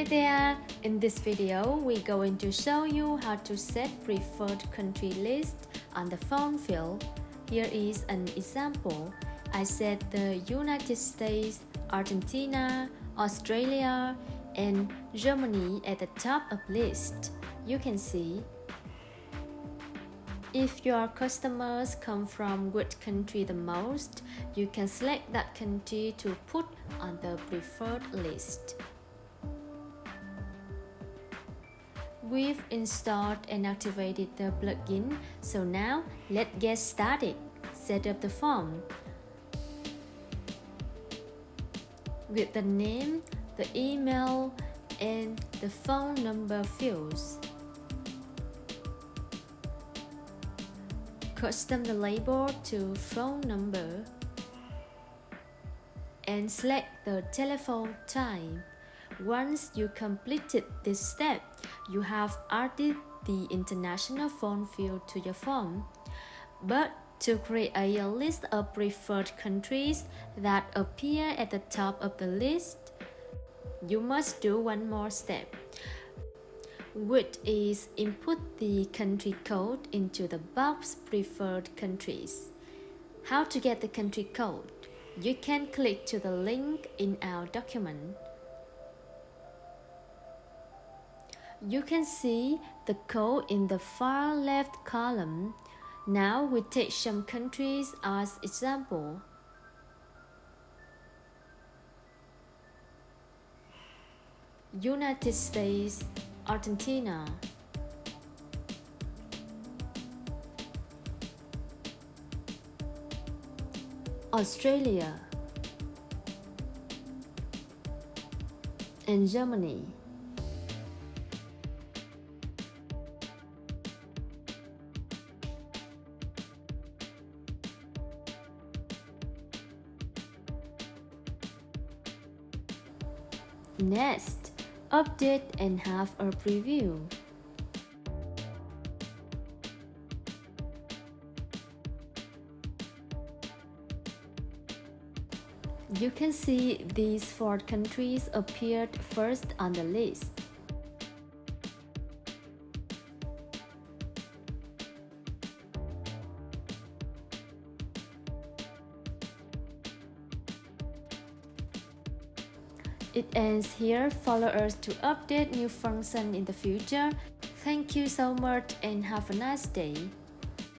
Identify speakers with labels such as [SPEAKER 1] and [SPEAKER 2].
[SPEAKER 1] Hi there! In this video, we're going to show you how to set preferred country list on the phone field. Here is an example. I set the United States, Argentina, Australia, and Germany at the top of list. You can see. If your customers come from which country the most, you can select that country to put on the preferred list. We've installed and activated the plugin, so now let's get started. Set up the form with the name, the email, and the phone number fields. Custom the label to phone number and select the telephone type. Once you completed this step, you have added the international phone field to your form. But to create a list of preferred countries that appear at the top of the list, you must do one more step, which is input the country code into the box Preferred Countries. How to get the country code? You can click to the link in our document. You can see the code in the far left column. Now we take some countries as example. United States, Argentina, Australia, and Germany. Next, update and have a preview. You can see these 4 countries appeared first on the list. It ends here. Follow us to update new function in the future. Thank you so much and have a nice day.